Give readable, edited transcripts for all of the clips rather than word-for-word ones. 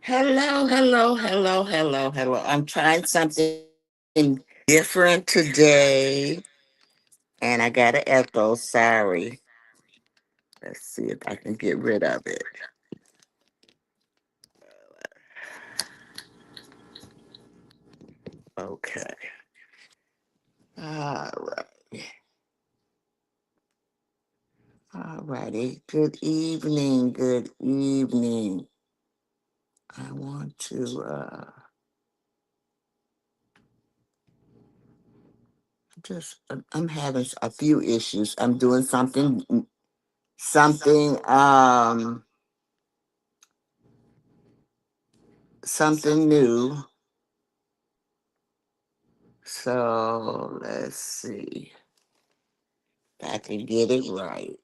Hello, hello, hello, hello, hello. I'm trying something different today, and I got an echo. Sorry. Let's see if I can get rid of it. Okay. All right. All righty. Good evening. Good evening. I want to I'm having a few issues. I'm doing something something new. So let's see if I can get it right.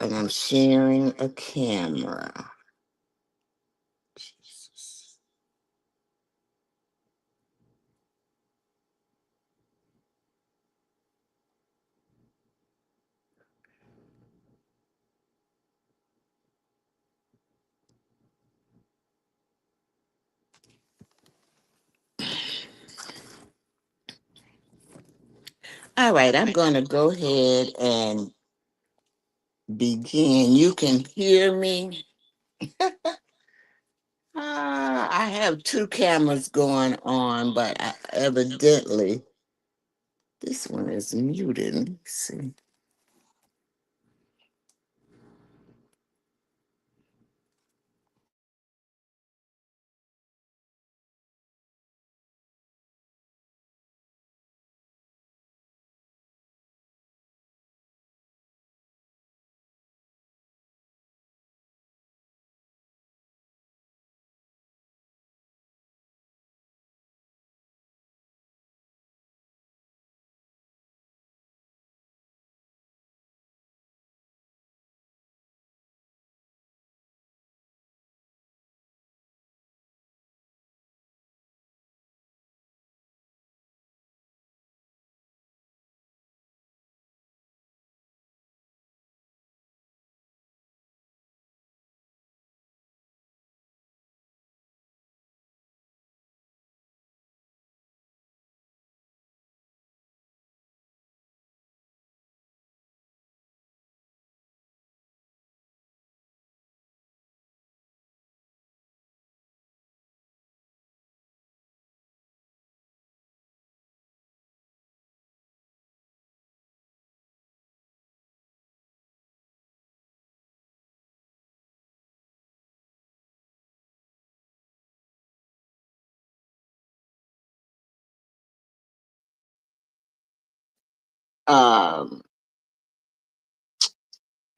And I'm sharing a camera. Jesus. All right, I'm going to go ahead and begin. You can hear me. I have two cameras going on, but evidently this one is muted. Let me see. Um,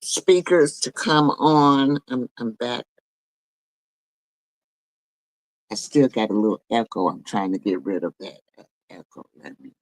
Speakers to come on. I'm back. I still got a little echo. I'm trying to get rid of that echo. Let me.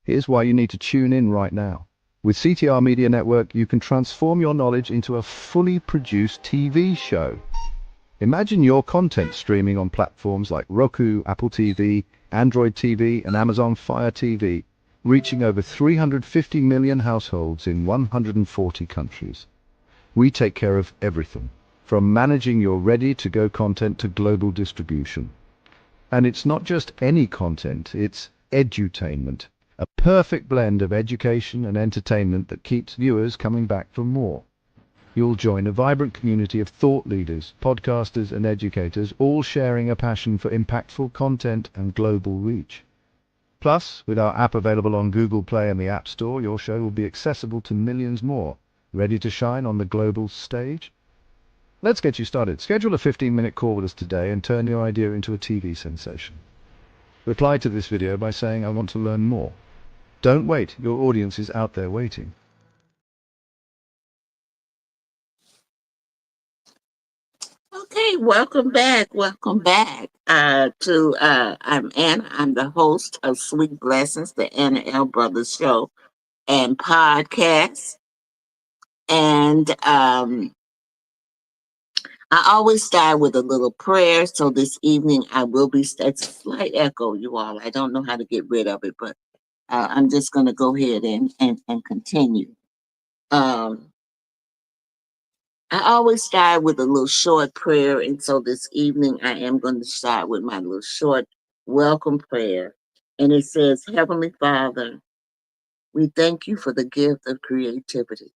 Here's why you need to tune in right now. With CTR Media Network, you can transform your knowledge into a fully produced TV show. Imagine your content streaming on platforms like Roku, Apple TV, Android TV, and Amazon Fire TV, reaching over 350 million households in 140 countries. We take care of everything, from managing your ready-to-go content to global distribution. And it's not just any content, it's edutainment. A perfect blend of education and entertainment that keeps viewers coming back for more. You'll join a vibrant community of thought leaders, podcasters and educators, all sharing a passion for impactful content and global reach. Plus, with our app available on Google Play and the App Store, your show will be accessible to millions more, ready to shine on the global stage. Let's get you started. Schedule a 15-minute call with us today and turn your idea into a TV sensation. Reply to this video by saying, "I want to learn more." Don't wait, your audience is out there waiting. Okay, welcome back. Welcome back to I'm Anna. I'm the host of Sweet Blessings, the Anna L. Brothers Show and podcast. And I always start with a little prayer. So this evening I will be, it's a slight echo, you all. I don't know how to get rid of it, but I'm just going to go ahead and continue. Um, I always start with a little short prayer. And so this evening I am going to start with my little short welcome prayer. And it says, Heavenly Father, we thank you for the gift of creativity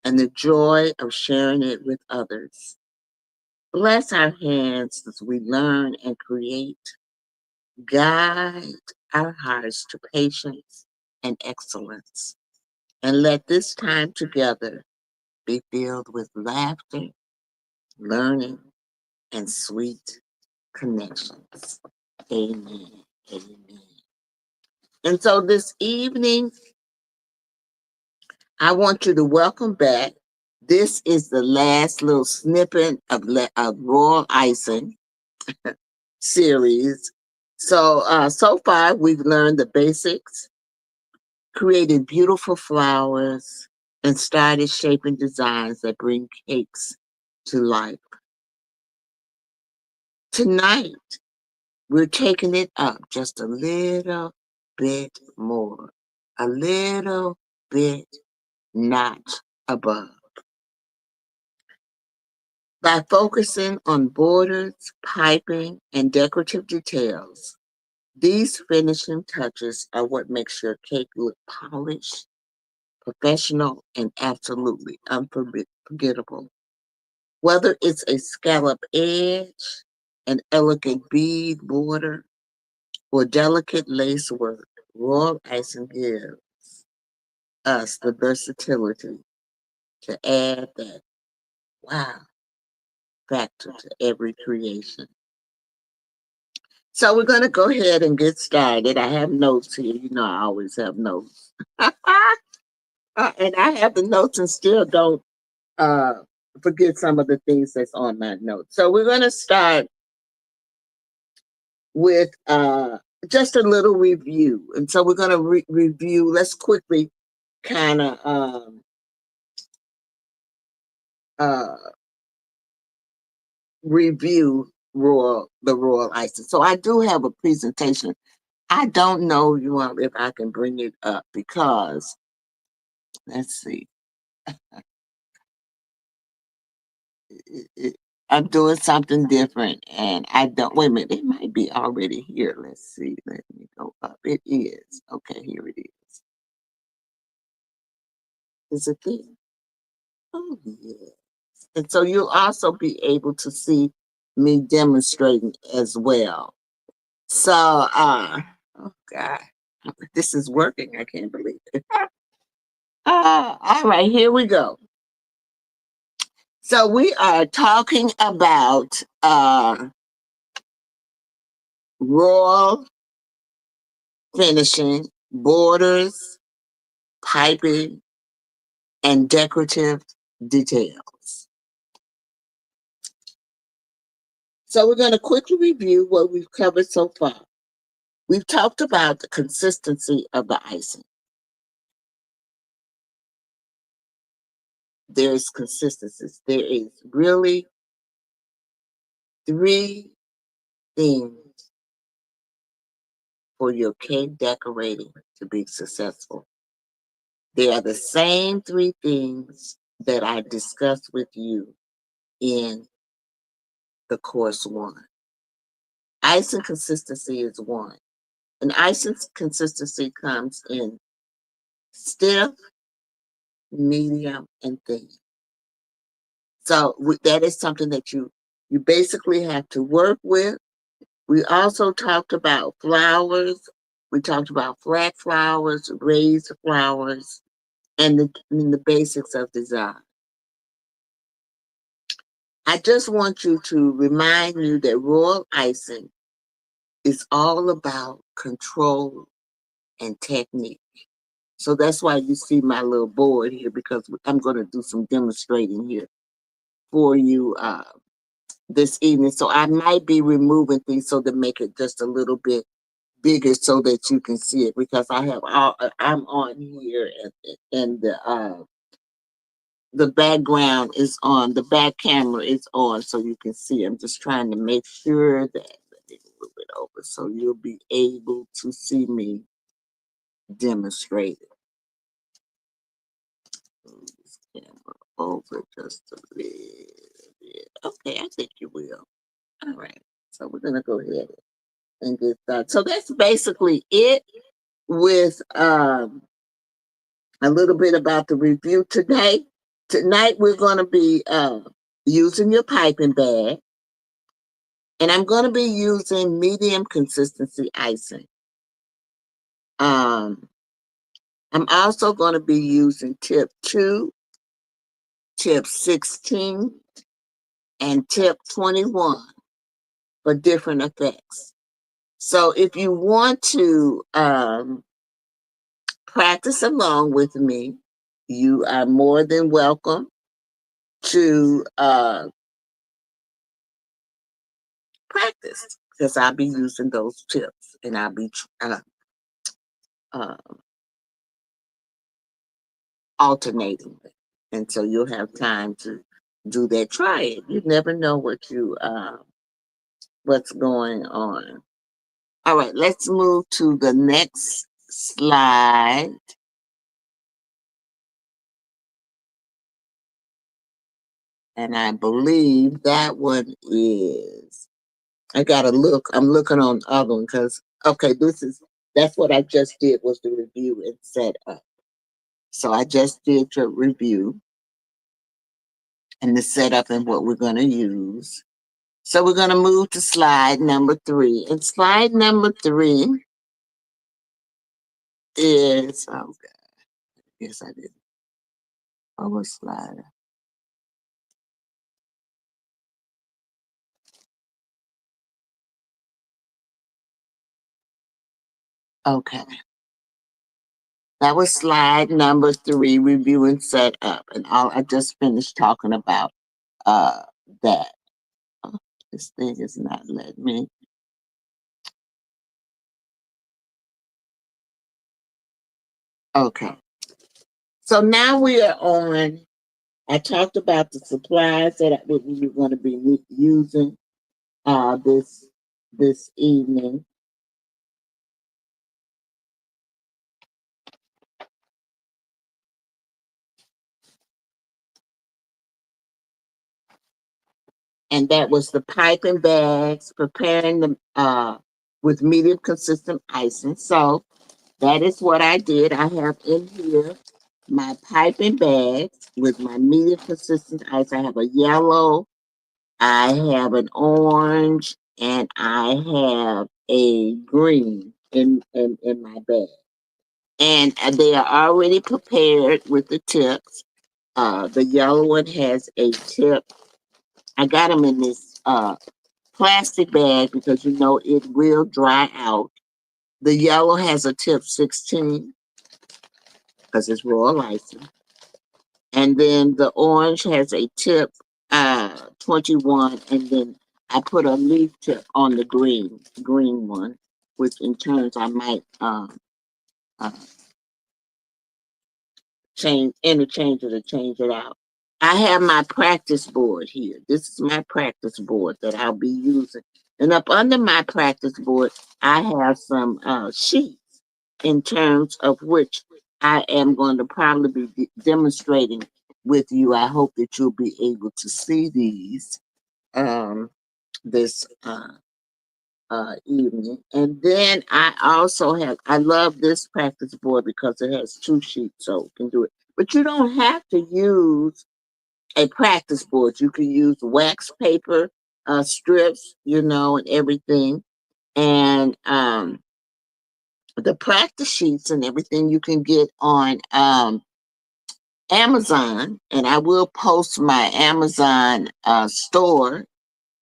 and the joy of sharing it with others. Bless our hands as we learn and create. Guide our hearts to patience and excellence. And let this time together be filled with laughter, learning, and sweet connections. Amen. Amen. And so this evening, I want you to welcome back. This is the last little snippet of Royal Icing series. So far, we've learned the basics, created beautiful flowers, and started shaping designs that bring cakes to life. Tonight, we're taking it up just a little bit more, a little bit notch above. By focusing on borders, piping, and decorative details, these finishing touches are what makes your cake look polished, professional, and absolutely unforgettable. Whether it's a scallop edge, an elegant bead border, or delicate lace work, Royal Icing gives us the versatility to add that wow factor to every creation. So we're going to go ahead and get started. I have notes here. You know, I always have notes. And I have the notes and still don't uh, forget some of the things that's on my notes. So we're going to start with just a little review. And so we're going to review. Let's quickly kind of uh, review the Royal Icing. So I do have a presentation. I don't know, you all, if I can bring it up because let's see. I'm doing something different and I don't, wait a minute, it might be already here. Let's see, let me go up. It is. Okay, here it is. Is it there? Oh, yeah. And so you'll also be able to see me demonstrating as well. So, oh God, this is working. I can't believe it. All right, here we go. So we are talking about royal finishing, borders, piping, and decorative details. So we're going to quickly review what we've covered so far. We've talked about the consistency of the icing. There's consistencies. There is really three things for your cake decorating to be successful. They are the same three things that I discussed with you in the course one. Icing consistency is one. And icing consistency comes in stiff, medium, and thin. So that is something that you basically have to work with. We also talked about flowers. We talked about flat flowers, raised flowers, and the basics of design. I just want you to remind you that royal icing is all about control and technique. So that's why you see my little board here, because I'm going to do some demonstrating here for you this evening. So I might be removing things so to make it just a little bit bigger so that you can see it, because I'm on here, and the background is on, the back camera is on, so you can see. I'm just trying to make sure that, let me move it over so you'll be able to see me demonstrate it. Move this camera over just a little bit. Okay, I think you will. All right. So we're gonna go ahead and get that. So that's basically it with a little bit about the review today. Tonight we're gonna be using your piping bag, and I'm gonna be using medium consistency icing. Um, I'm also gonna be using tip 2, tip 16, and tip 21 for different effects. So if you want to practice along with me, you are more than welcome to practice, because I'll be using those tips, and I'll be uh, alternating it. And so you'll have time to do that. Try it. You never know what's going on. All right, let's move to the next slide. And I believe that one is, I gotta look. I'm looking on the other one because, okay, that's what I just did, was the review and set up. So I just did your review and the setup and what we're gonna use. So we're gonna move to slide number 3. And slide number 3 is, oh God, yes I did. Forward slide. Okay. That was slide number 3, review and set up. And I just finished talking about uh that. Oh, this thing is not letting me. Okay. So now we are on, I talked about the supplies that we were going to be using this evening. And that was the piping bags, preparing them with medium consistent icing. So that is what I did. I have in here my piping bags with my medium consistent ice. I have a yellow, I have an orange, and I have a green in my bag. And they are already prepared with the tips. The yellow one has a tip. I got them in this plastic bag because you know it will dry out. The yellow has a tip 16 because it's raw license. And then the orange has a tip 21, and then I put a leaf tip on the green one, which in turns I might uh, interchange it or change it out. I have my practice board here. This is my practice board that I'll be using. And up under my practice board, I have some sheets in terms of which I am going to probably be demonstrating with you. I hope that you'll be able to see these um, this evening. And then I also have, I love this practice board because it has two sheets, so you can do it. But you don't have to use a practice board. You can use wax paper, strips, and everything. And the practice sheets and everything you can get on Amazon. And I will post my Amazon store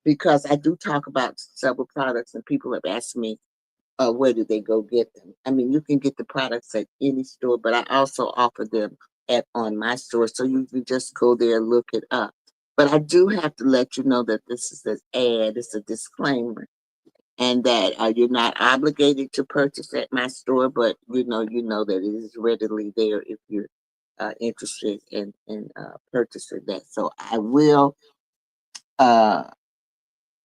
because I do talk about several products, and people have asked me where do they go get them. I mean, you can get the products at any store, but I also offer them at on my store, so you can just go there and look it up. But I do have to let you know that this is an ad, it's a disclaimer, and that you're not obligated to purchase at my store, but you know that it is readily there if you're interested in purchasing that. So I will uh,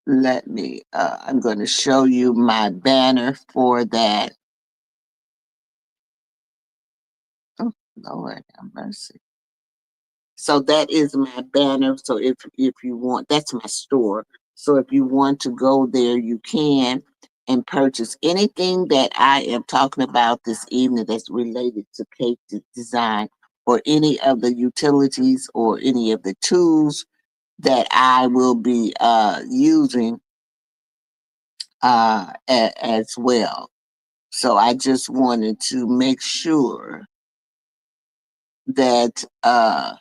I'm going to show you my banner for that. Oh, Lord have mercy. So that is my banner. So if you want, that's my store. So if you want to go there, you can and purchase anything that I am talking about this evening that's related to cake design, or any of the utilities or any of the tools that I will be using as well. So I just wanted to make sure that I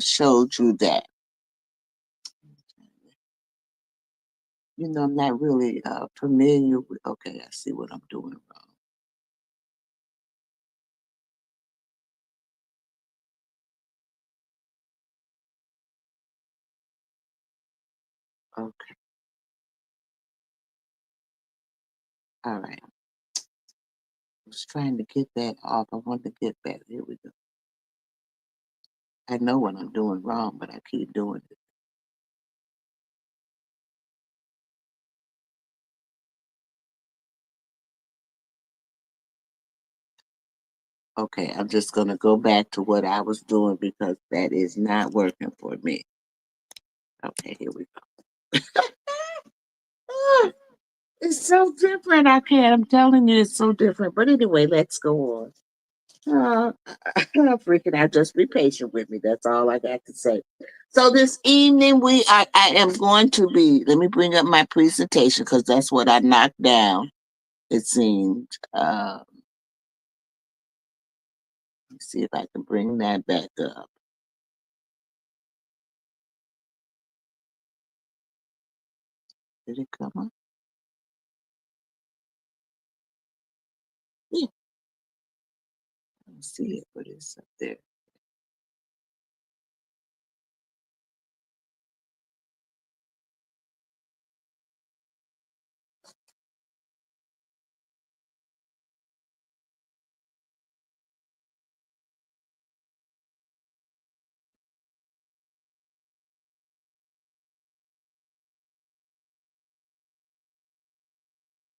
showed you that. I'm not really familiar with. Okay, I see what I'm doing wrong. Okay, all right. I was trying to get that off. I want to get back. Here we go. I know what I'm doing wrong, but I keep doing it. Okay, I'm just gonna go back to what I was doing because that is not working for me. Okay, here we go. Ah, it's so different. I can't. I'm telling you, it's so different. But anyway, let's go on. Uh, freaking out. Just be patient with me. That's all I got to say. So this evening, I am going to be. Let me bring up my presentation because that's what I knocked down. It seemed. Let's see if I can bring that back up. Did it come up? Yeah, I don't see it, but it's up there.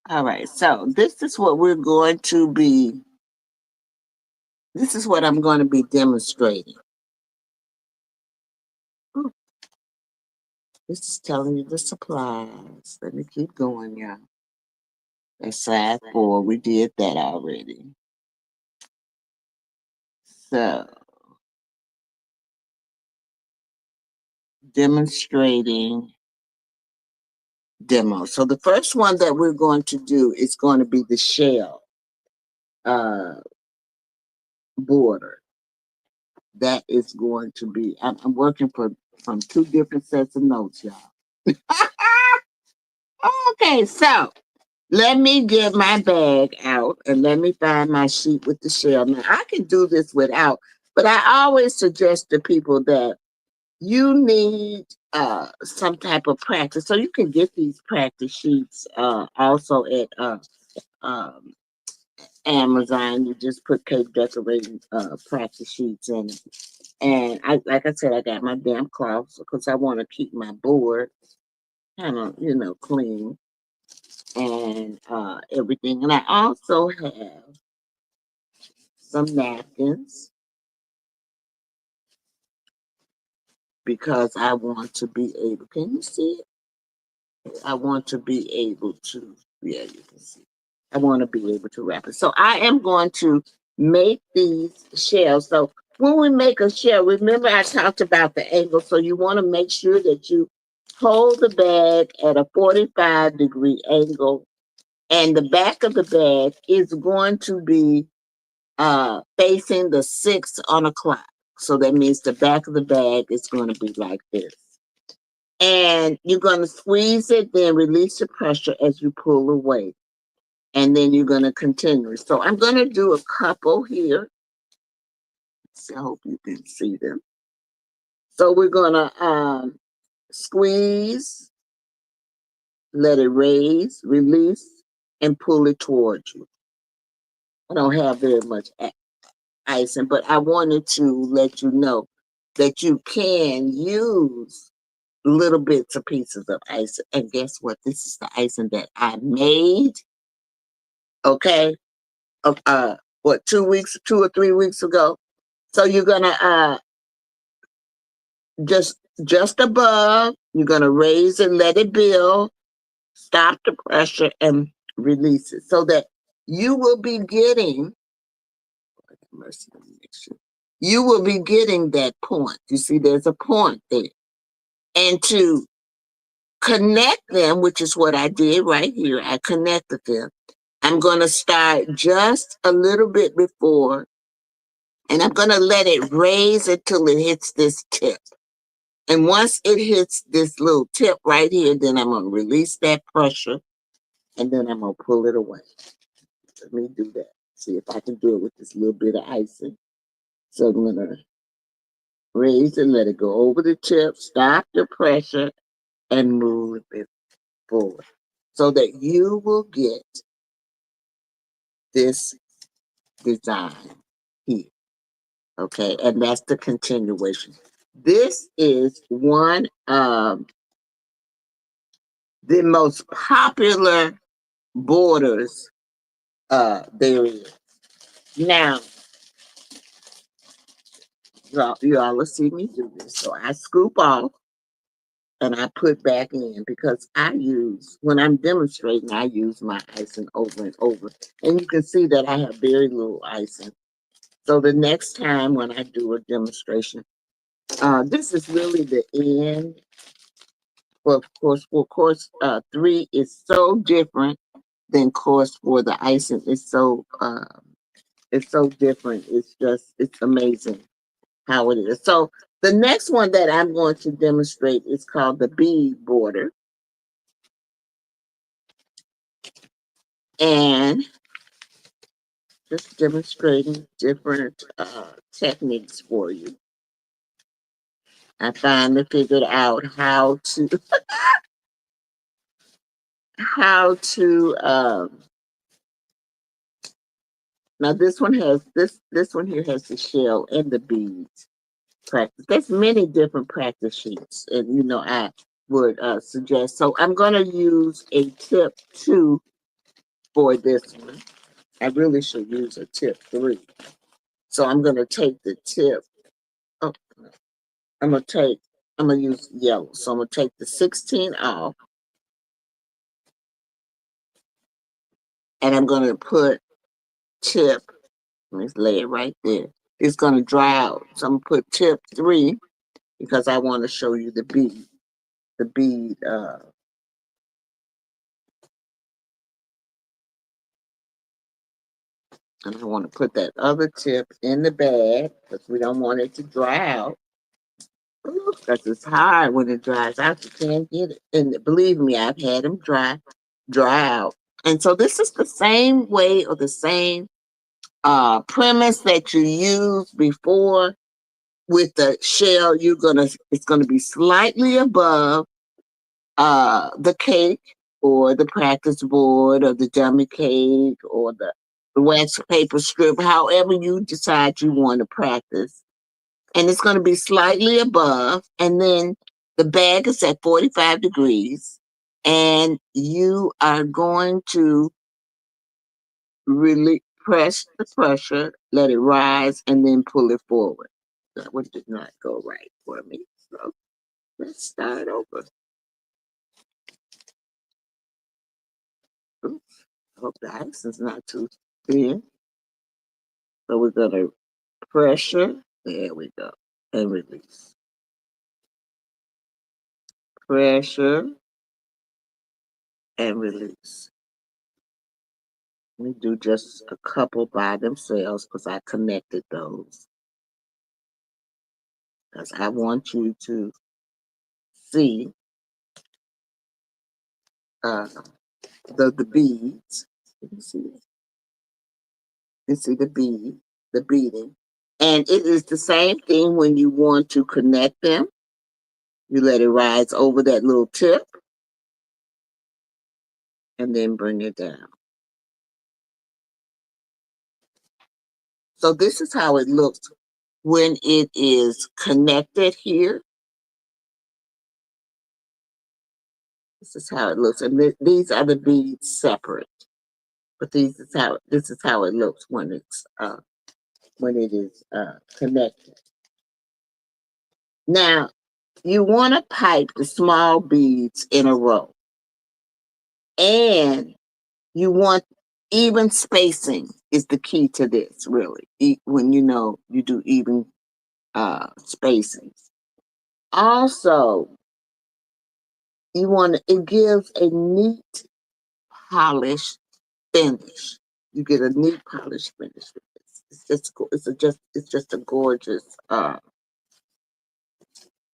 All right. So this is what we're going to be. This is what I'm going to be demonstrating. Ooh, this is telling you the supplies. Let me keep going, y'all. That's slide 4. We did that already. So, demonstrating demo. So, the first one that we're going to do is going to be the shell uh, border. That is going to be, I'm working from two different sets of notes, y'all. Okay, so let me get my bag out and let me find my sheet with the shell. Now, I can do this without, but I always suggest to people that you need some type of practice. So you can get these practice sheets also at um, Amazon. You just put cake decorating practice sheets in it. And like I said, I got my damn cloths because I want to keep my board kind of, clean and everything. And I also have some napkins. because I want to be able. Can you see it? I want to be able to. Yeah, you can see. I want to be able to wrap it. So I am going to make these shells. So when we make a shell, remember I talked about the angle. So you want to make sure that you hold the bag at a 45-degree angle, and the back of the bag is going to be facing the 6 on a clock. So that means the back of the bag is going to be like this. And you're going to squeeze it, then release the pressure as you pull away. And then you're going to continue. So I'm going to do a couple here. So I hope you can see them. So we're going to squeeze, let it raise, release, and pull it towards you. I don't have very much icing, but I wanted to let you know that you can use little bits of pieces of icing. And guess what? This is the icing that I made. Okay. What, 2 or 3 weeks ago? So you're gonna just above, you're gonna raise it, let it build, stop the pressure, and release it. So that you will be getting mercy, you will be getting that point. You see, there's a point there. And to connect them, which is what I did right here, I connected them. I'm going to start just a little bit before, and I'm going to let it raise until it hits this tip. And once it hits this little tip right here, then I'm going to release that pressure, and then I'm going to pull it away. Let me do that. See if I can do it with this little bit of icing. So I'm going to raise and let it go over the tip, stop the pressure, and move it forward so that you will get this design here. Okay, and that's the continuation. This is one of the most popular borders there is. Now, you all will see me do this. So I scoop off and I put back in because when I'm demonstrating, I use my icing over and over. And you can see that I have very little icing. So the next time when I do a demonstration, this is really the end. Well, course 3 is so different than course 4. The icing is it's so different. It's amazing how it is. So the next one that I'm going to demonstrate is called the bead border. And just demonstrating different techniques for you. I finally figured out how to now this one here has the shell and the beads practice. There's many different practice sheets, and I would suggest. So I'm gonna use a tip 2 for this one. I really should use a tip 3. So I'm gonna take the tip. Oh, I'm gonna take. I'm gonna use yellow. So I'm gonna take the 16 off, and I'm gonna put tip. Let's lay it right there. It's gonna dry out. So I'm gonna put tip 3 because I want to show you the bead. The bead. And I want to put that other tip in the bag because we don't want it to dry out. Because it's hard when it dries out. You can't get it. And believe me, I've had them dry out. And so this is the same way or the same premise that you used before with the shell. It's gonna be slightly above the cake or the practice board or the dummy cake or the wax paper strip, however you decide you want to practice. And it's going to be slightly above. And then the bag is at 45 degrees. And you are going to really press the pressure, let it rise, and then pull it forward. That one did not go right for me. So let's start over. Oops, I hope the ice is not too thin. So we're gonna pressure. There we go. And release. Pressure and release. We do just a couple by themselves because I connected those. Because I want you to see uh, the beads. You can see it. You see the beading. And it is the same thing when you want to connect them. You let it rise over that little tip and then bring it down. So this is how it looks when it is connected here. This is how it looks. And these are the beads separate. But this is how it looks when it is connected. Now you want to pipe the small beads in a row, and you want even spacing is the key to this. Really, when you know you do even spacings. Also, you want it gives a neat polished finish. You get a neat polished finish with this. It's just a gorgeous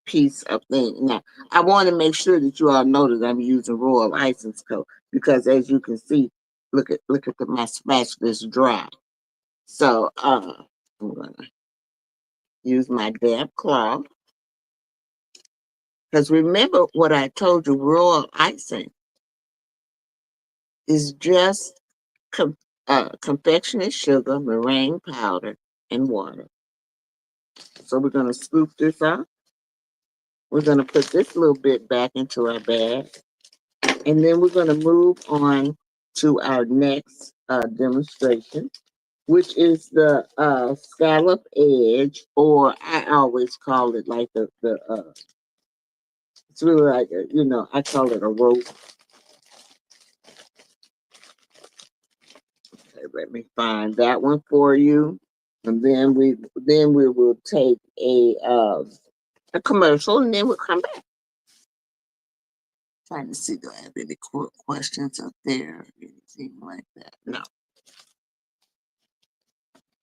piece of thing. Now, I want to make sure that you all know that I'm using Royal Icing Coat because, as you can see, look at my spatula's dry. So I'm gonna use my damp cloth because remember what I told you. Royal icing is just confectionate sugar, meringue powder, and water. So we're gonna scoop this out. We're gonna put this little bit back into our bag. And then we're going to move on to our next demonstration, which is the scallop edge, or I always call it like it's really like, I call it a rope. Okay, let me find that one for you. And then we will take a commercial and then we'll come back. Trying to see, do I have any questions up there? Anything like that? No.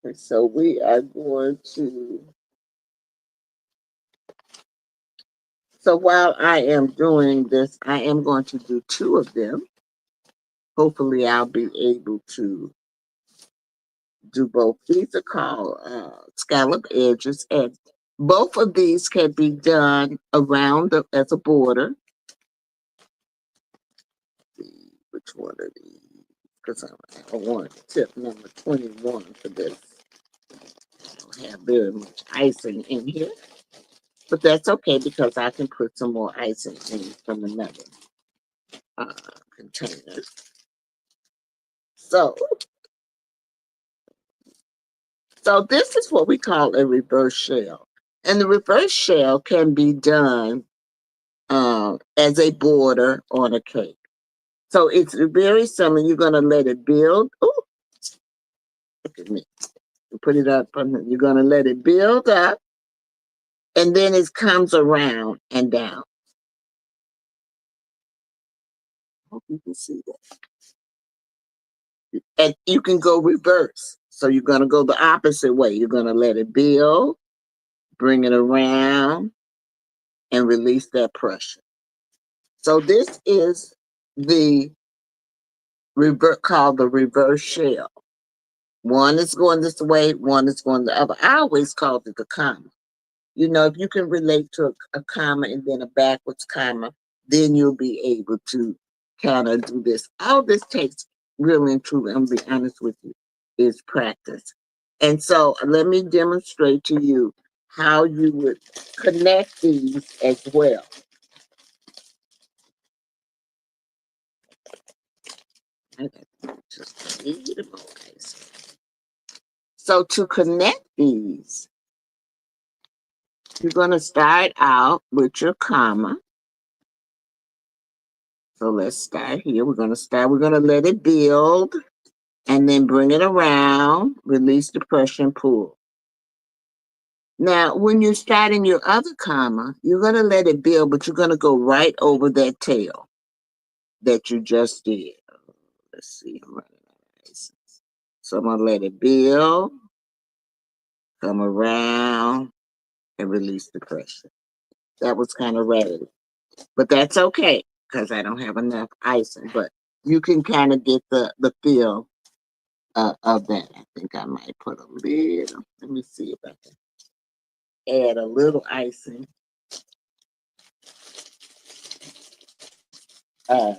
And so we are going to. So while I am doing this, I am going to do two of them. Hopefully, I'll be able to do both. These are called scallop edges, and both of these can be done around as a border. Which one of these? Because I want tip number 21 for this. I don't have very much icing in here, but that's okay because I can put some more icing in from another uh, container. So So this is what we call a reverse shell. And the reverse shell can be done as a border on a cake. So it's very similar. You're going to let it build. Oh, look at me. Put it up. You're going to let it build up. And then it comes around and down. Hope you can see that. And you can go reverse. So you're going to go the opposite way. You're going to let it build, bring it around, and release that pressure. So this is the called the reverse shell. One is going this way, one is going the other. I always called it the comma. If you can relate to a comma and then a backwards comma, then you'll be able to kind of do this. All this takes, really and truly, I'm gonna be honest with you, is practice. And so let me demonstrate to you how you would connect these as well. I got just a little more ice. So to connect these, You're going to start out with your comma. So let's start here. We're going to let it build and then bring it around, release the pressure and pull. Now, when you're starting your other comma, you're going to let it build, but you're going to go right over that tail that you just did. Let's see. I'm running out of license. So I'm going to let it build, come around, and release the pressure. That was kind of raggedy, but that's okay because I don't have enough icing. But you can kind of get the feel of that. I think I might put a little. Let me see if I can add a little icing uh,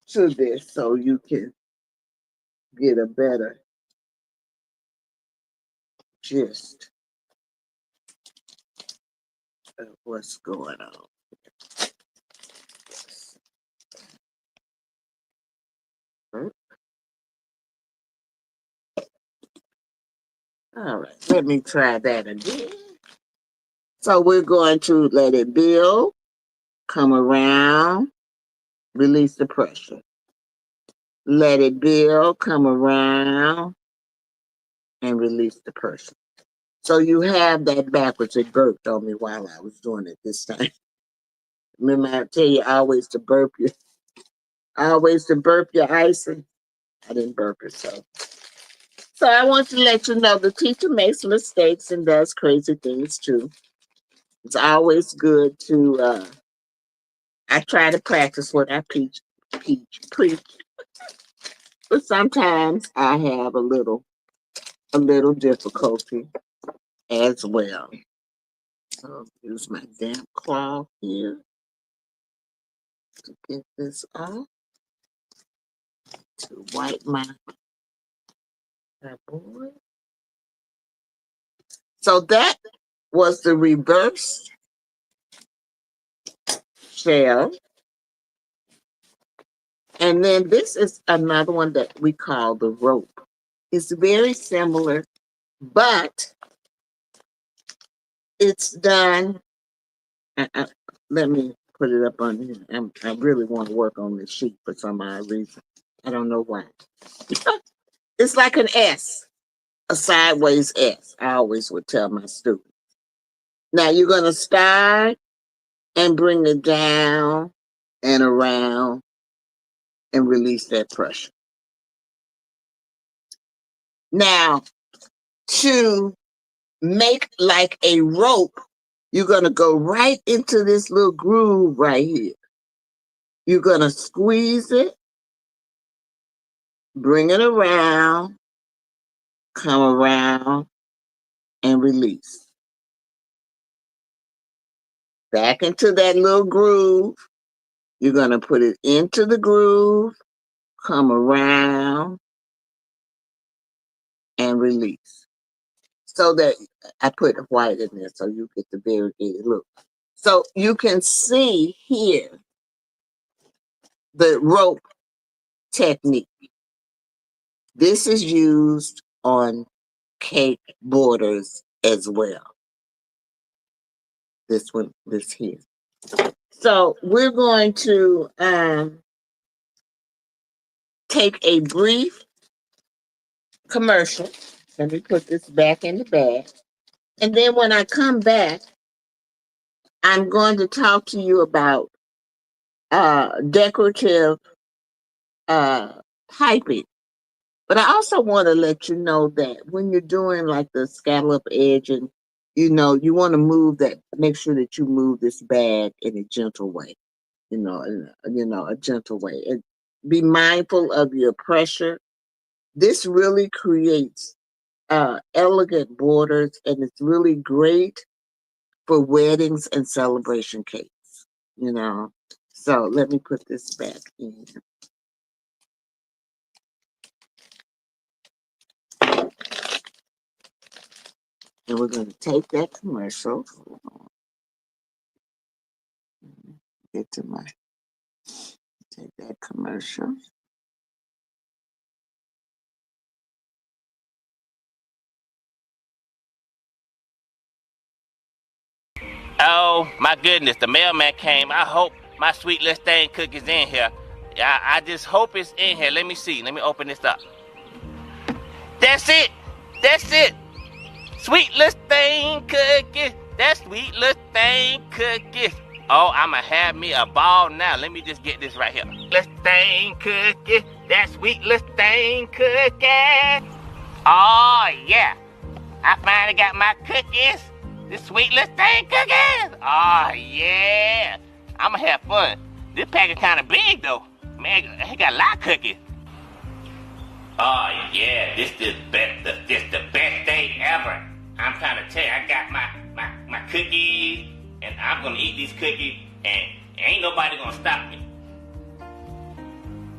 to this so you can get a better gist of what's going on. All right, let me try that again. So we're going to let it build, come around, release the pressure. Let it build, come around, and release the pressure. So you have that backwards. It burped on me while I was doing it this time. Remember, I tell you always to burp your icing. I didn't burp it, so I want to let you know the teacher makes mistakes and does crazy things too. It's always good to. I try to practice what I preach, but sometimes I have a little difficulty as well. So use my damp cloth here to get this off, to wipe my board. So that was the reverse shell. And then this is another one that we call the rope. It's very similar, but it's done. I, let me put it up on here. I really want to work on this sheet for some odd reason. I don't know why. It's like an S, a sideways S. I always would tell my students. Now you're going to start and bring it down and around and release that pressure. Now, to make like a rope, you're going to go right into this little groove right here. You're going to squeeze it, bring it around, come around, and release. Back into that little groove. You're going to put it into the groove, come around, and release. So that I put white in there so you get the variegated look. So you can see here the rope technique. This is used on cake borders as well. This one, this here. So we're going to take a brief commercial. Let me put this back in the bag. And then when I come back, I'm going to talk to you about decorative uh, piping. But I also want to let you know that when you're doing like the scallop edge and you want to move that, make sure that you move this bag in a gentle way, a gentle way. And be mindful of your pressure. This really creates elegant borders and it's really great for weddings and celebration cakes, you know. So let me put this back in. And we're going to take that commercial. Get to my take that commercial. Oh my goodness, the mailman came. I hope my sweet little stain cookie's in here. I just hope it's in here. Let me see. Let me open this up. That's it. That's it. Sweet little stain cookies. That's sweet little stain cookies. Oh, I'ma have me a ball now. Let me just get this right here. Little stain cookies. That's sweet little stain cookies. Oh yeah. I finally got my cookies. This sweet little thing cookies. Oh, yeah. I'ma have fun. This package kind of big, though. Man, it got a lot of cookies. Oh, yeah. This the best day ever. I'm trying to tell you, I got my cookies, and I'm gonna eat these cookies, and ain't nobody gonna stop me.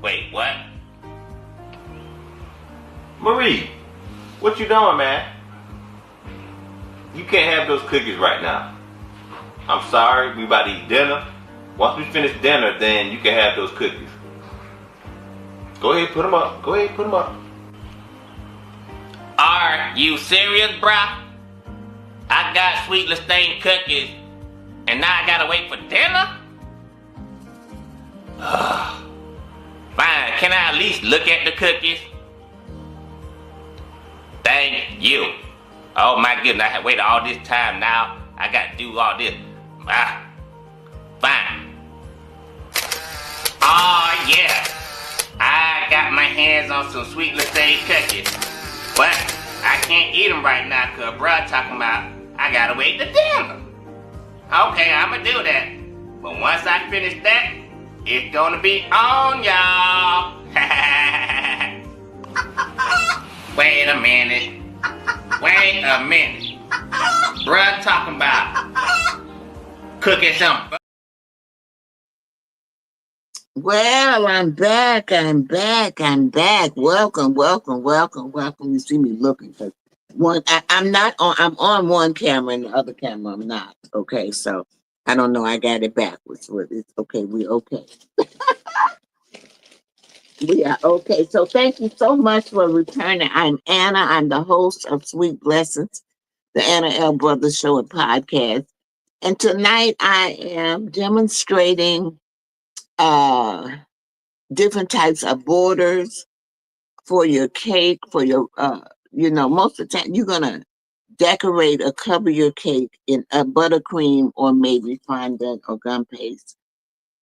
Wait, what? Marie, what you doing, man? You can't have those cookies right now. I'm sorry, we about to eat dinner. Once we finish dinner, then you can have those cookies. Go ahead, put them up. Go ahead, put them up. Are you serious, bruh? I got sweet Lestain cookies, and now I gotta wait for dinner? Fine, can I at least look at the cookies? Thank you. Oh my goodness, I have waited all this time now. I gotta do all this. Fine. Oh yeah. I got my hands on some sweet Lestate cookies. But I can't eat them right now cause bruh talking about I gotta wait to dinner. Okay, I'ma do that. But once I finish that, it's gonna be on y'all. Wait a minute. Wait a minute. Bruh talking about cooking something. Well, I'm back. I'm back. I'm back. Welcome, welcome, welcome, welcome. You see me looking because I'm not on. I'm on one camera and the other camera I'm not. Okay, so I don't know. I got it backwards. But it's okay. We okay. We are okay. So thank you so much for returning. I'm Anna. I'm the host of Sweet Blessings, the Anna L. Brothers Show and Podcast. And tonight I am demonstrating uh different types of borders for your cake, for your most of the time you're gonna decorate or cover your cake in a buttercream or maybe fondant or gum paste.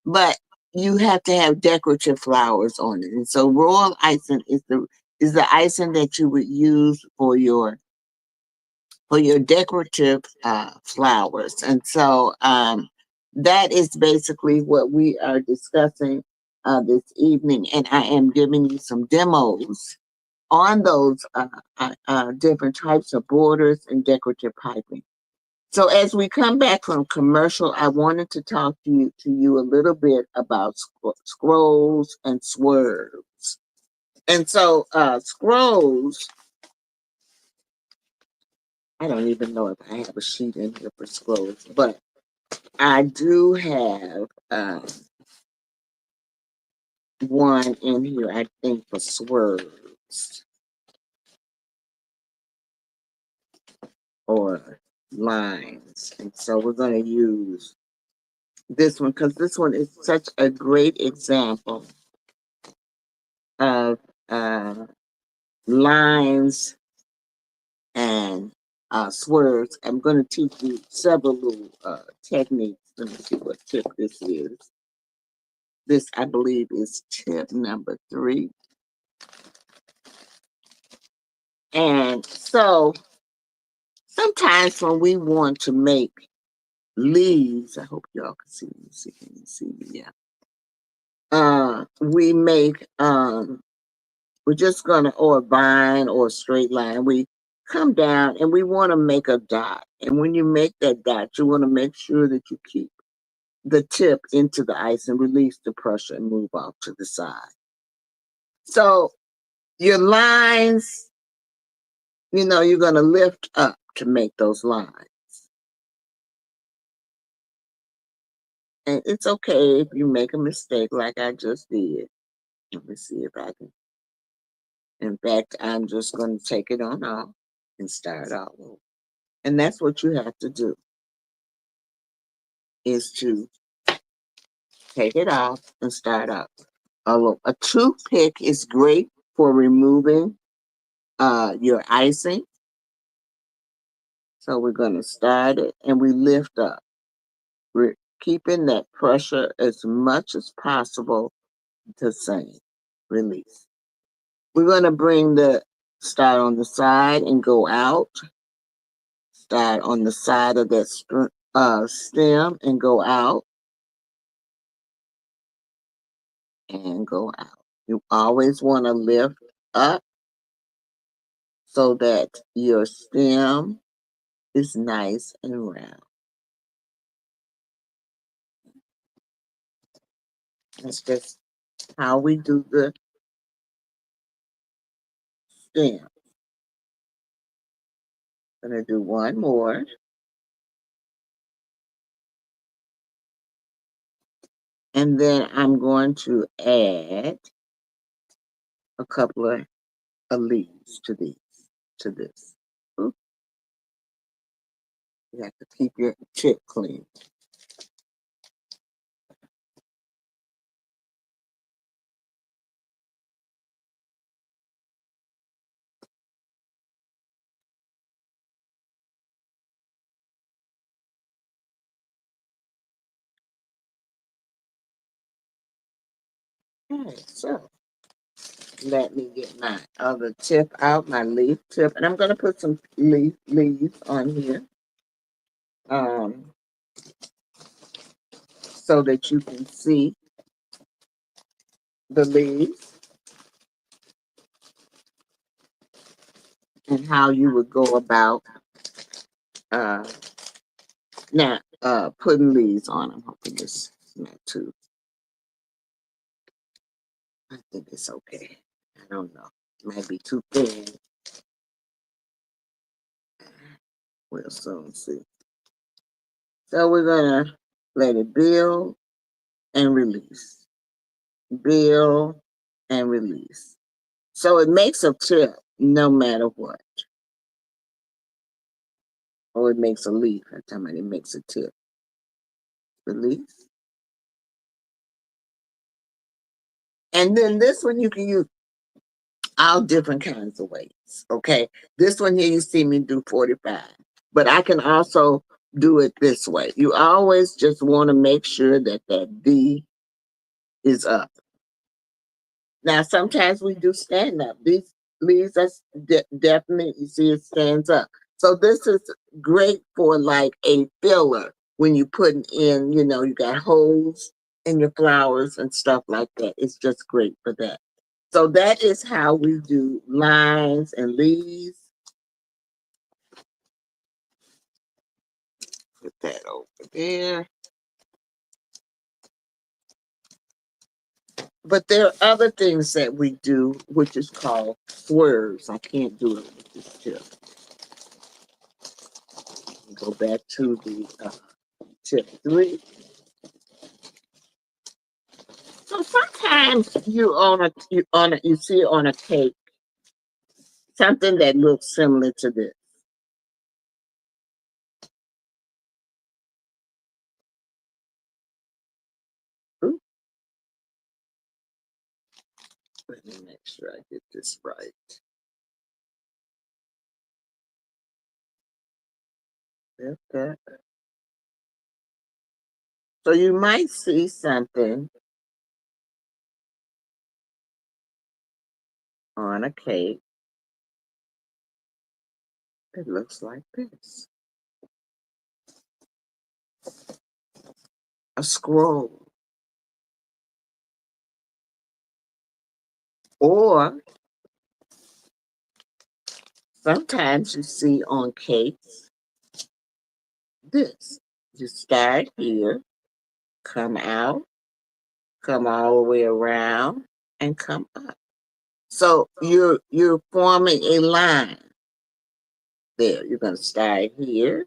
But you have to have decorative flowers on it. And so royal icing is the icing that you would use for your decorative flowers. And so that is basically what we are discussing this evening. And I am giving you some demos on those different types of borders and decorative piping. So as we come back from commercial, I wanted to talk to you a little bit about scrolls and swerves. And so scrolls, I don't even know if I have a sheet in here for scrolls, but I do have one in here, I think, for swerves or lines. And so we're going to use this one because this one is such a great example of lines and swerves. I'm going to teach you several little techniques. Let me see what tip this is. This, I believe, is tip number 3. And so sometimes when we want to make leaves, I hope y'all can see me. Can you see me? Yeah. We make we're just gonna or a vine or a straight line. We come down and we want to make a dot. And when you make that dot, you want to make sure that you keep the tip into the ice and release the pressure and move off to the side. So your lines, you're gonna lift up to make those lines. And it's okay if you make a mistake like I just did. Let me see if I can. In fact, I'm just going to take it on off and start all over. And that's what you have to do. is to take it off and start up. A toothpick is great for removing your icing. So we're going to start it and we lift up. We're keeping that pressure as much as possible the same. Release. We're going to bring the start on the side and go out. Start on the side of that stem and go out and go out. You always want to lift up so that your stem is nice and round. That's just how we do the stem. I'm going to do one more. And then I'm going to add a couple of leaves to this. Ooh, you have to keep your tip clean. Okay, so let me get my other tip out, my leaf tip, and I'm going to put some leaves on here um, so that you can see the leaves and how you would go about uh, now putting leaves on. I'm hoping this is not too. I think it's okay. I don't know. It might be too thin. We'll soon see. So we're gonna let it build and release, build and release. So it makes a tip no matter what, or it makes a leaf. I'm talking about it makes a tip. Release, and then this one you can use all different kinds of ways. Okay, this one here you see me do 45, but I can also do it this way. You always just want to make sure that that V is up. Now, sometimes we do stand up. These leaves, that's definitely, you see it stands up. So this is great for like a filler when you're putting in, you got holes in your flowers and stuff like that. It's just great for that. So that is how we do lines and leaves. Put that over there. But there are other things that we do, which is called swerves. I can't do it with this tip. Go back to the tip 3. So sometimes you see on a cake something that looks similar to this. Ooh, let me make sure I get this right. Okay. So you might see something on a cake that looks like this. A scroll. Or sometimes you see on cakes this. You start here, come out, come all the way around, and come up. So you're forming a line there. You're gonna start here,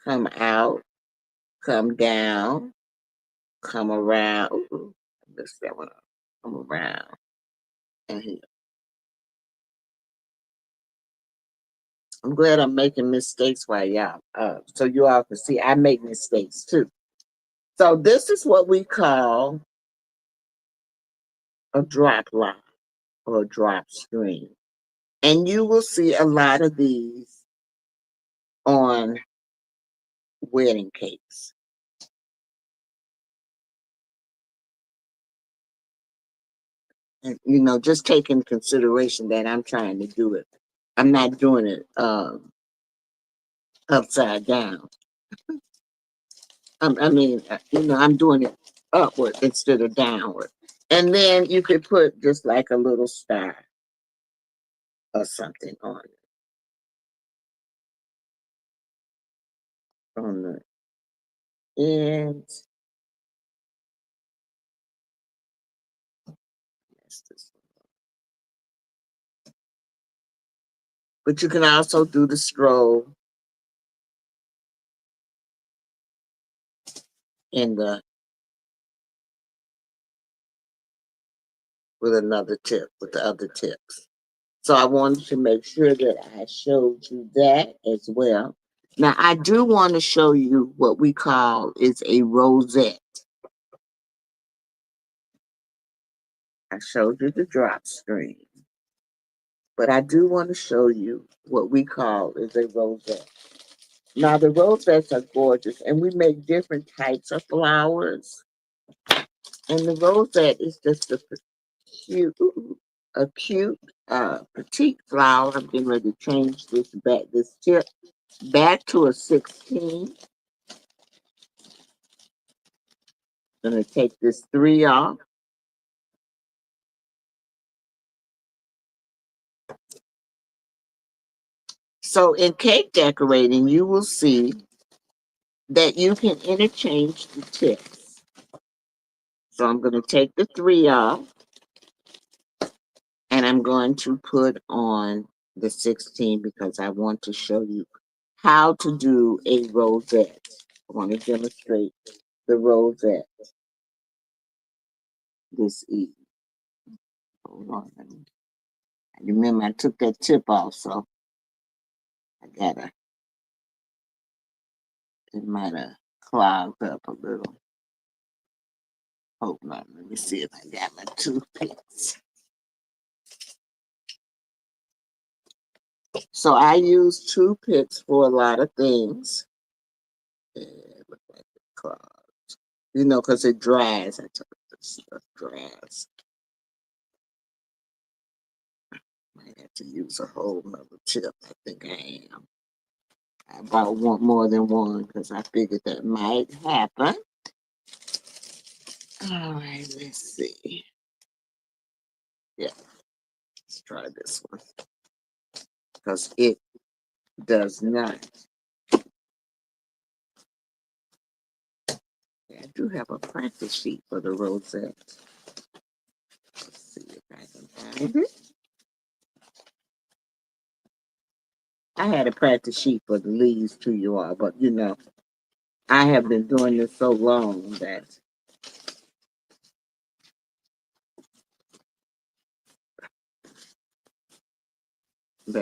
come out, come down, come around. Ooh, I messed that one up. Come around and here. I'm glad I'm making mistakes while y'all so you all can see I make mistakes too. So this is what we call a drop line or a drop string. And you will see a lot of these on wedding cakes. And, just take into consideration that I'm trying to do it. I'm not doing it upside down. I'm doing it upward instead of downward. And then you could put just like a little star or something on the ends. But you can also do the stroll in the with another tip, with the other tips. So I wanted to make sure that I showed you that as well. Now I do want to show you what we call is a rosette. I showed you the drop string, but I do want to show you what we call is a rosette. Now the rosettes are gorgeous, and we make different types of flowers. And the rosette is just cute, a cute, petite flower. I'm getting ready to change this tip back to a 16. Gonna take this 3 off. So in cake decorating, you will see that you can interchange the tips. So I'm gonna take the 3 off, and I'm going to put on the 16 because I want to show you how to do a rosette. I want to demonstrate the rosette this evening. Hold on. Remember, I took that tip off, so I gotta, it might have clogged up a little. Hold on, let me see if I got my toothpicks. So I use toothpicks for a lot of things. Yeah, look like it clogged. Because it dries. I told you this stuff dries. Might have to use a whole nother tip. I think I am. I about want more than one because I figured that might happen. All right, let's see. Yeah, let's try this one because it does not. I do have a practice sheet for the rosette. Let's see if I can find it. I had a practice sheet for the leaves too, you all, but I have been doing this so long that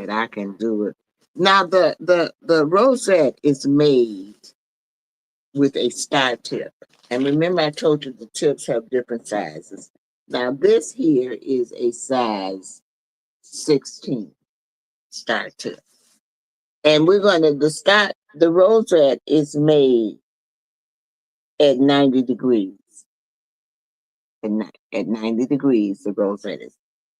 I can do it. Now the rosette is made with a star tip. And remember I told you the tips have different sizes. Now this here is a size 16 star tip. And the rosette is made at 90 degrees. At 90 degrees, the rosette is.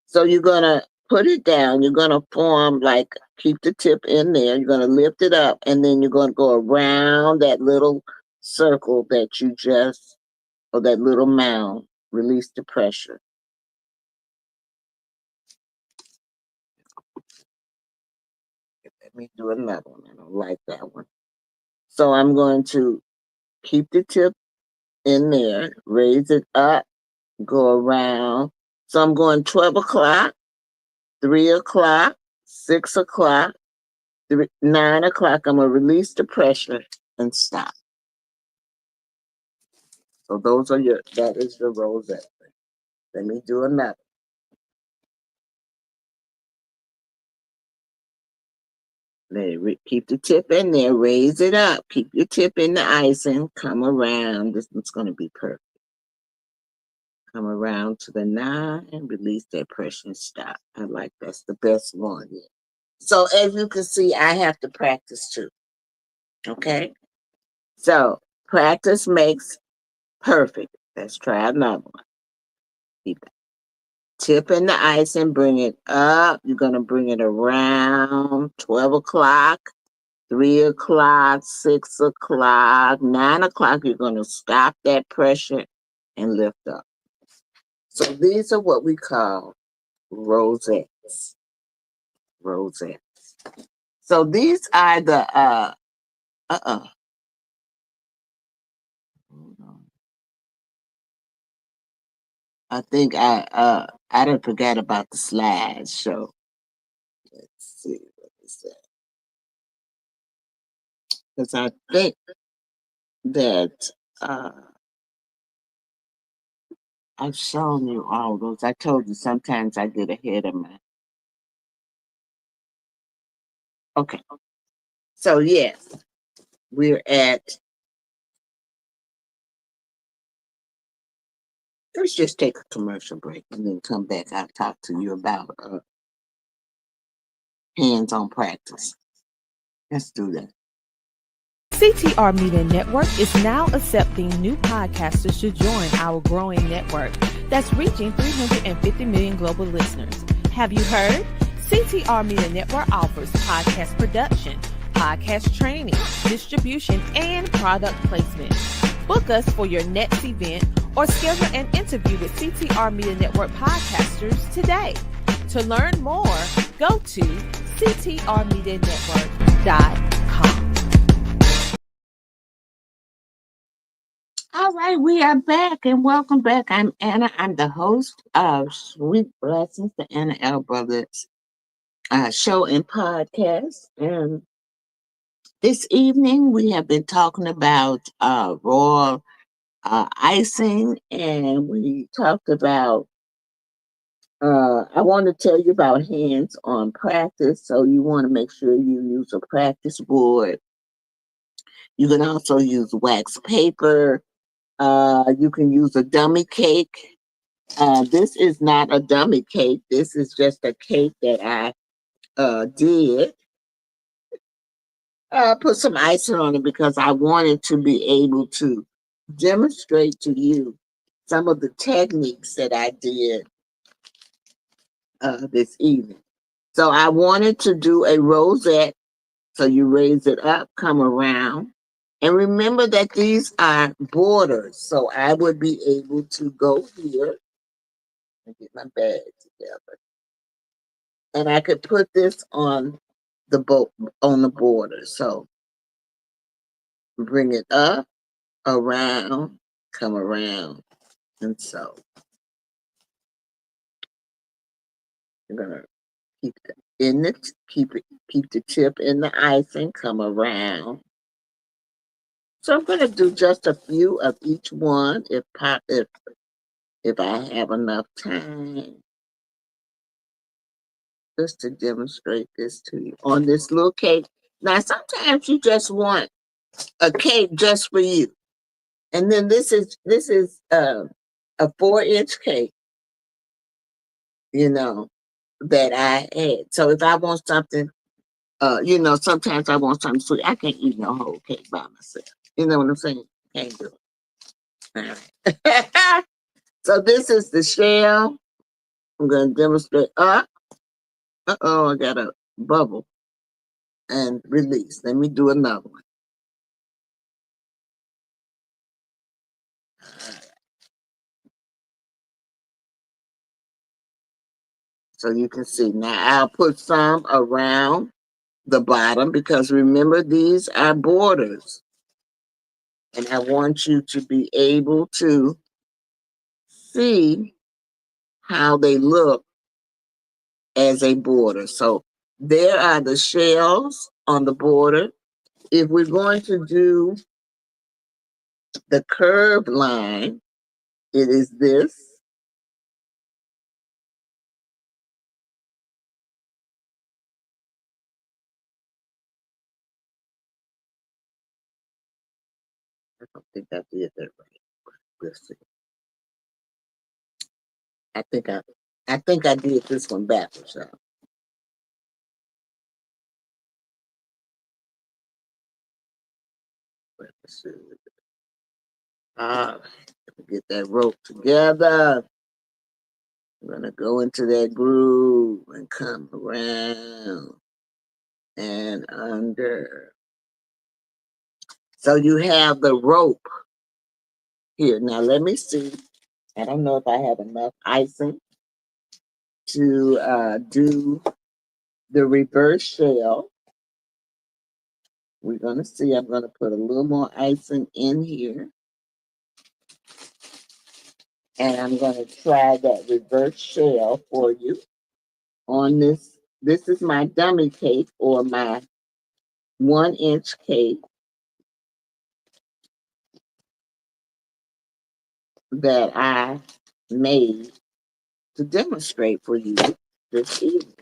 So you're going to put it down. You're going to form, like, keep the tip in there. You're going to lift it up, and then you're going to go around that little circle that you just, or that little mound. Release the pressure. Let me do another one. I don't like that one. So I'm going to keep the tip in there, raise it up, go around. So I'm going 12 o'clock, 3 o'clock, 6 o'clock, 9 o'clock. I'm going to release the pressure and stop. So that is your rosette. Let me do another. Keep the tip in there. Raise it up. Keep your tip in the icing. Come around. This one's going to be perfect. Come around to the 9 and release that pressure and stop. I like that's the best one. Yeah. So as you can see, I have to practice too. Okay? So practice makes perfect. Let's try another one. Keep it. Tip in the ice and bring it up. You're going to bring it around 12 o'clock, 3 o'clock, 6 o'clock, 9 o'clock. You're going to stop that pressure and lift up. So these are what we call rosettes. Rosettes. So these are the hold on. I think I done forgot about the slides. So let's see what is that. Because I think that I've shown you all those. I told you sometimes I get ahead of my. Okay. So yes, we're at. Let's just take a commercial break and then come back. I'll talk to you about hands-on practice. Let's do that. CTR Media Network is now accepting new podcasters to join our growing network that's reaching 350 million global listeners. Have you heard? CTR Media Network offers podcast production, podcast training, distribution, and product placement. Book us for your next event or schedule an interview with CTR Media Network podcasters today. To learn more, go to ctrmedianetwork.com. All right, we are back and welcome back. I'm Anna. I'm the host of Sweet Blessings, the Anna L. Brothers show and podcast. And this evening we have been talking about royal icing, and we talked about. I want to tell you about hands-on practice. So you want to make sure you use a practice board. You can also use wax paper. You can use a dummy cake. This is not a dummy cake. This is just a cake that I did. Put some icing on it because I wanted to be able to demonstrate to you some of the techniques that I did this evening. So I wanted to do a rosette. So you raise it up, come around. And remember that these are borders. So I would be able to go here and get my bag together. And I could put this on the boat on the border. So bring it up, around, come around. And so you're gonna keep it in it, keep the tip in the icing, come around. So I'm gonna do just a few of each one if I have enough time just to demonstrate this to you on this little cake. Now sometimes you just want a cake just for you. And then this is a 4-inch cake, you know, that I had. So if I want something, sometimes I want something sweet. I can't eat no whole cake by myself. You know what I'm saying? Can't do it. All right. So this is the shell. I'm going to demonstrate. I got a bubble and release. Let me do another one. So you can see now I'll put some around the bottom because remember these are borders. And I want you to be able to see how they look as a border. So there are the shells on the border. If we're going to do the curved line, it is this. I don't think I did that right. Let's see. I think I, I think I did this one backwards. So let's see. All right, get that rope together. We're gonna go into that groove and come around and under. So you have the rope here. Now let me see. I don't know if I have enough icing to do the reverse shell. We're gonna see. I'm gonna put a little more icing in here, and I'm gonna try that reverse shell for you on this. This is my dummy cake or my 1-inch cake that I made to demonstrate for you this evening.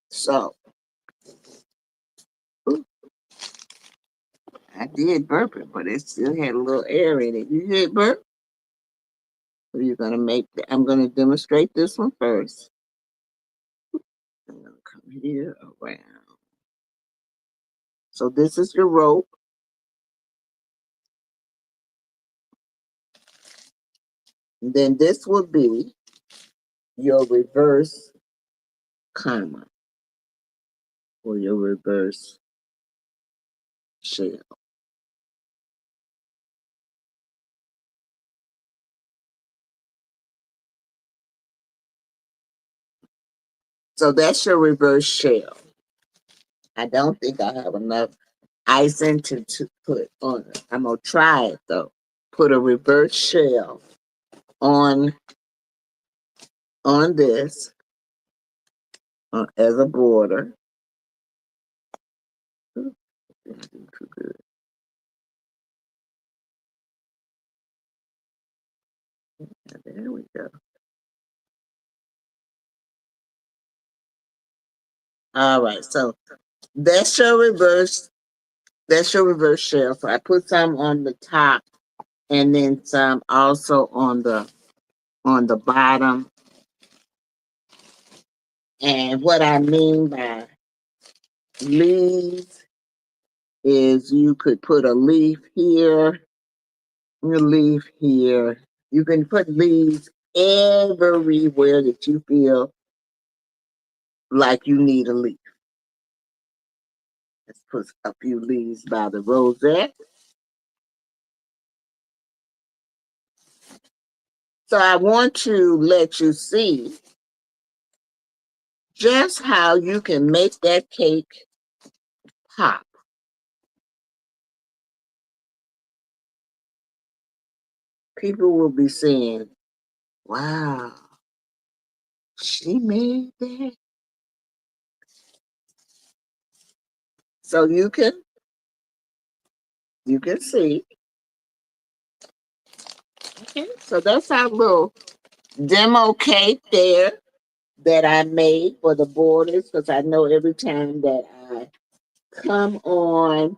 So, ooh, I did burp it, but it still had a little air in it. You hear it burp? So you're gonna make. I'm gonna demonstrate this one first. I'm gonna come here around. So this is your rope. And then this will be your reverse comma or your reverse shell. So that's your reverse shell. I don't think I have enough icing to put on it. I'm gonna try it though. Put a reverse shell on this as a border. Ooh, didn't do too good. There we go. All right, so that's your reverse. That's your reverse shell. So I put some on the top and then some also on the bottom. And what I mean by leaves is you could put a leaf here, a leaf here. You can put leaves everywhere that you feel like you need a leaf. Let's put a few leaves by the rosette. So I want to let you see just how you can make that cake pop. People will be saying, wow, she made that. So you can see. Okay, so that's our little demo cake there that I made for the borders because I know every time that I come on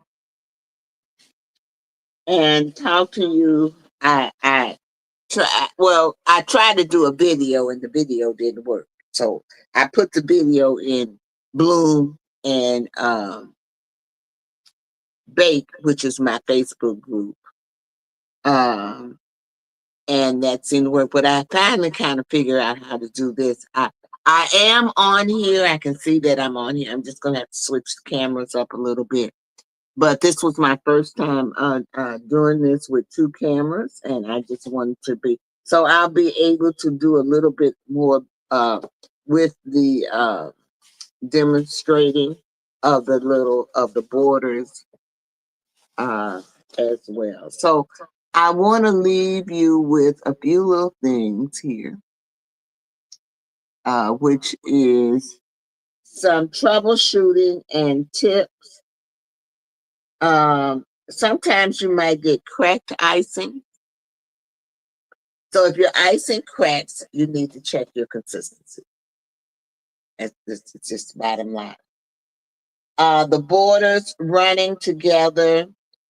and talk to you, I try. Well, I tried to do a video and the video didn't work, so I put the video in Bloom and Bake, which is my Facebook group, um, and that seemed to work. But I finally kind of figured out how to do this. I am on here. I can see that I'm on here. I'm just gonna have to switch the cameras up a little bit. But this was my first time doing this with two cameras, and I just wanted to be so I'll be able to do a little bit more with the demonstrating of the borders uh, as well. So I want to leave you with a few little things here, which is some troubleshooting and tips. Sometimes you might get cracked icing. So if your icing cracks, you need to check your consistency. It's just the bottom line. The borders running together,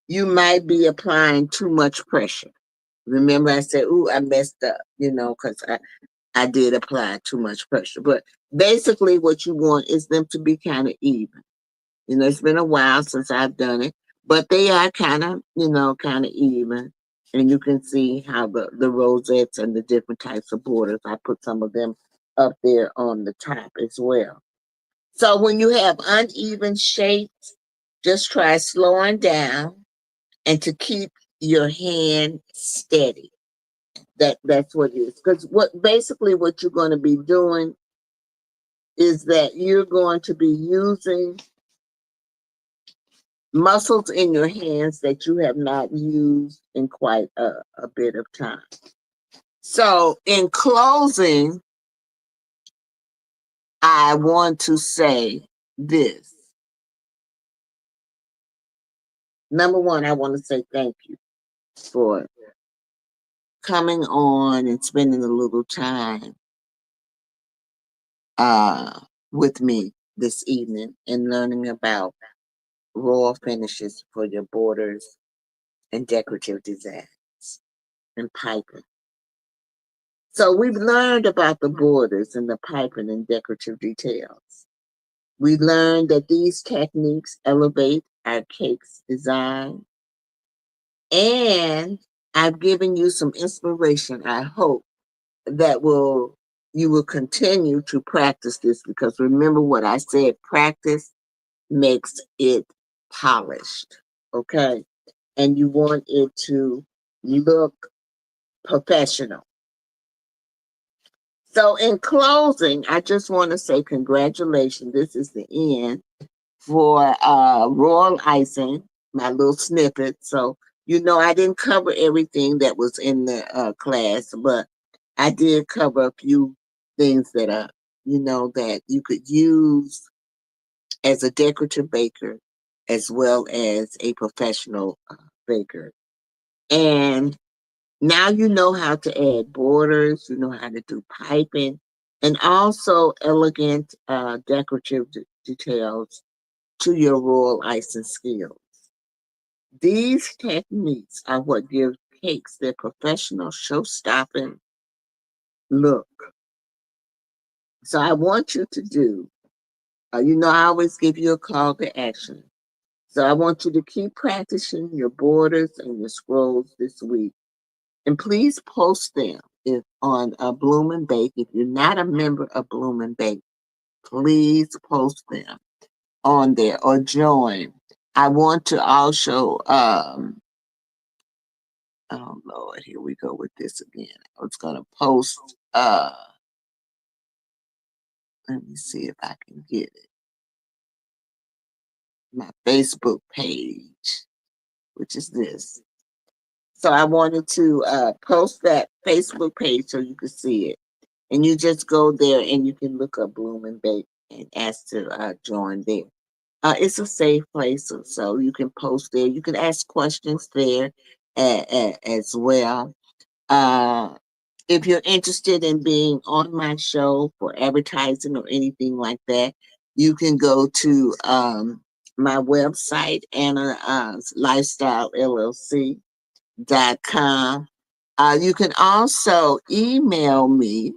you might be applying too much pressure. Remember, I said, "Ooh, I messed up," because I did apply too much pressure. But basically, what you want is them to be kind of even. It's been a while since I've done it, but they are kind of even. And you can see how the rosettes and the different types of borders, I put some of them up there on the top as well. So when you have uneven shapes, just try slowing down and to keep your hand steady. That's what it is. Because what you're going to be doing is that you're going to be using muscles in your hands that you have not used in quite a bit of time. So in closing, I want to say this. Number one, I want to say thank you for coming on and spending a little time uh, with me this evening and learning about raw finishes for your borders and decorative designs and piping. So we've learned about the borders and the piping and decorative details. We learned that these techniques elevate our cake's design. And I've given you some inspiration, I hope, that you will continue to practice this, because remember what I said, practice makes it polished. Okay? And you want it to look professional. So in closing, I just want to say congratulations. This is the end for royal icing, my little snippet. So, I didn't cover everything that was in the class, but I did cover a few things that that you could use as a decorative baker as well as a professional baker. And now you know how to add borders, you know how to do piping, and also elegant decorative details to your royal icing skills. These techniques are what give cakes their professional show-stopping look. So I want you to do, I always give you a call to action. So I want you to keep practicing your borders and your scrolls this week. And please post them if on Bloom and Bake. If you're not a member of Bloom and Bake, please post them on there or join. I want to also, oh Lord, here we go with this again. I was going to post, let me see if I can get it, my Facebook page, which is this. So I wanted to post that Facebook page so you can see it. And you just go there and you can look up Bloom and Bake and ask to join there. It's a safe place, so you can post there. You can ask questions there as well. Uh, if you're interested in being on my show for advertising or anything like that, you can go to my website, Anna Lifestyle LLC.com. You can also email me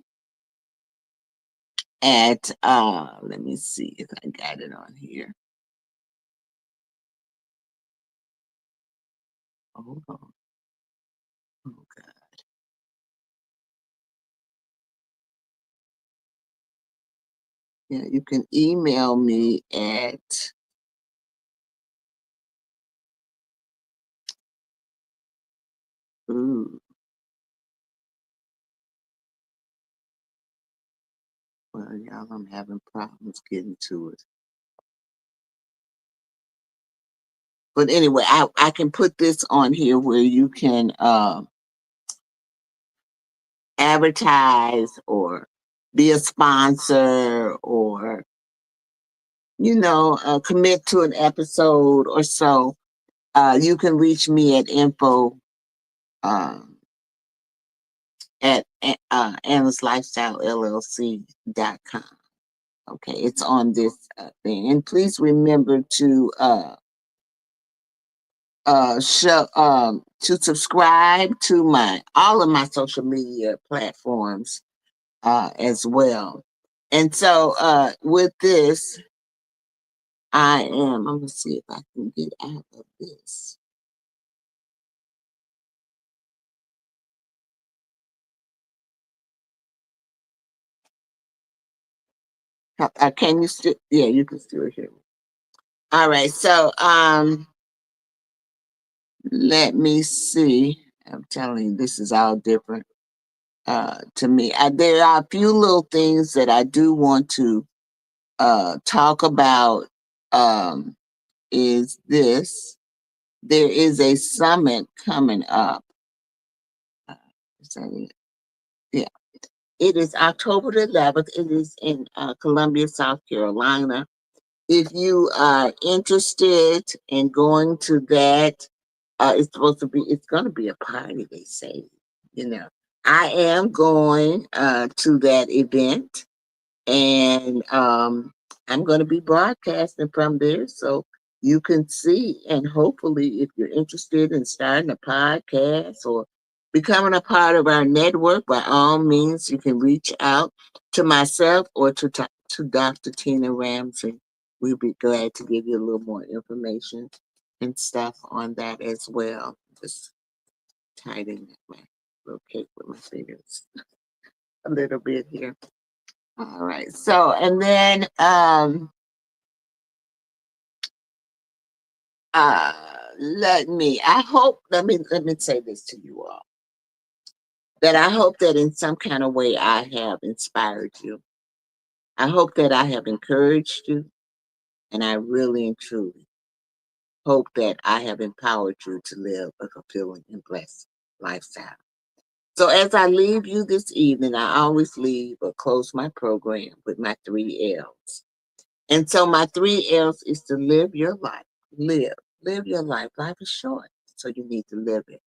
at let me see if I got it on here. Hold on. Oh God. Yeah, you can email me at ooh, well, y'all, I'm having problems getting to it. But anyway, I can put this on here where you can advertise or be a sponsor or commit to an episode or so. You can reach me at info um, at Anna's Lifestyle LLC.com. Okay, it's on this thing. And please remember to show to subscribe to my all of my social media platforms as well. And so with this, I'm gonna see if I can get out of this. Can you still, yeah, you can still hear me. All right, so let me see. I'm telling you, this is all different to me. There are a few little things that I do want to talk about. Um, is this? There is a summit coming up. Uh, is that it? Yeah, it is October the 11th. It is in Columbia, South Carolina. If you are interested in going to that, it's going to be a party, they say. You know, I am going to that event, and I'm going to be broadcasting from there, so you can see. And hopefully, if you're interested in starting a podcast or becoming a part of our network, by all means, you can reach out to myself or to Dr. Tina Ramsey. We'll be glad to give you a little more information and stuff on that as well. Just tightening my little cake with my fingers a little bit here. All right. So, and then uh let me say this to you all, that I hope that in some kind of way I have inspired you. I hope that I have encouraged you, and I really and truly hope that I have empowered you to live a fulfilling and blessed lifestyle. So as I leave you this evening, I always leave or close my program with my 3 L's. And so my 3 L's is to live your life. Live. Live your life. Life is short, so you need to live it.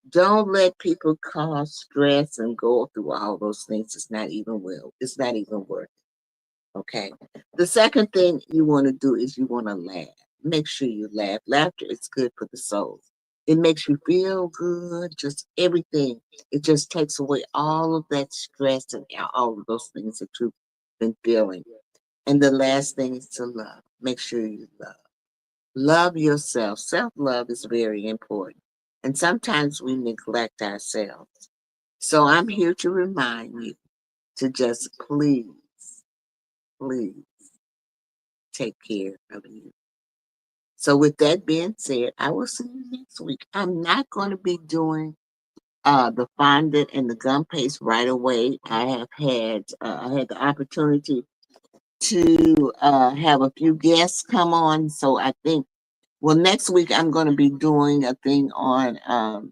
Don't let people cause stress and go through all those things. It's not even worth it. Okay. The second thing you want to do is you want to laugh. Make sure you laugh. Laughter is good for the soul. It makes you feel good, just everything. It just takes away all of that stress and all of those things that you've been feeling. And the last thing is to love. Make sure you love. Love yourself. Self love is very important. And sometimes we neglect ourselves. So I'm here to remind you to just please take care of you. So, with that being said, I will see you next week. I'm not going to be doing the fondant and the gum paste right away. I had the opportunity to have a few guests come on. So I think, well, next week I'm going to be doing a thing on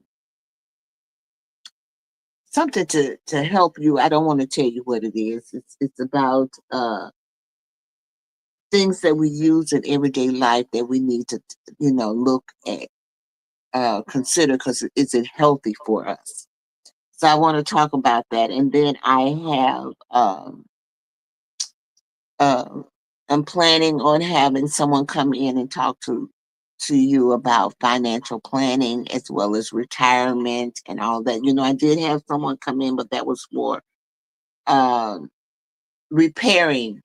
something to help you. I don't want to tell you what it is. It's about things that we use in everyday life that we need to, look at, consider, because is it healthy for us? So I want to talk about that, and then I have uh, I'm planning on having someone come in and talk to you about financial planning as well as retirement and all that. I did have someone come in, but that was for um, repairing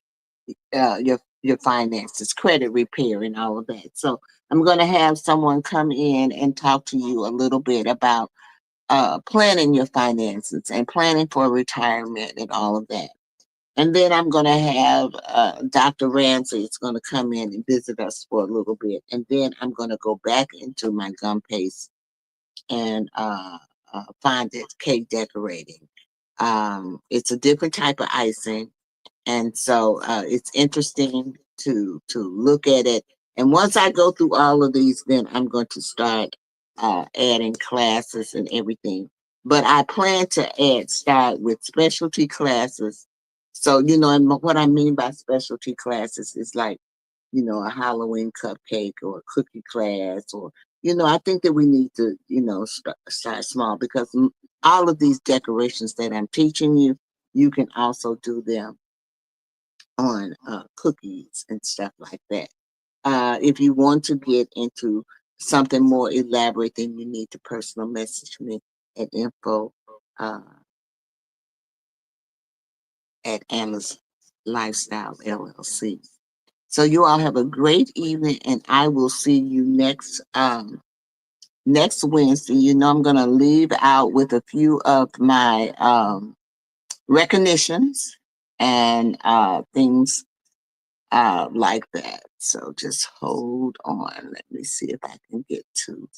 your finances, credit repair, and all of that. So I'm going to have someone come in and talk to you a little bit about planning your finances and planning for retirement and all of that. And then I'm going to have Dr. Ramsey is going to come in and visit us for a little bit. And then I'm going to go back into my gum paste and fondant cake decorating. It's a different type of icing. And so it's interesting to look at it. And once I go through all of these, then I'm going to start adding classes and everything. But I plan to start with specialty classes. So, and what I mean by specialty classes is like, a Halloween cupcake or a cookie class, or, I think that we need to, start small, because all of these decorations that I'm teaching you, you can also do them on cookies and stuff like that. If you want to get into something more elaborate, then you need to personal message me at info uh, at Amazon Lifestyle LLC. So you all have a great evening, and I will see you next Wednesday. You know, I'm going to leave out with a few of my recognitions and things like that. So just hold on. Let me see if I can get to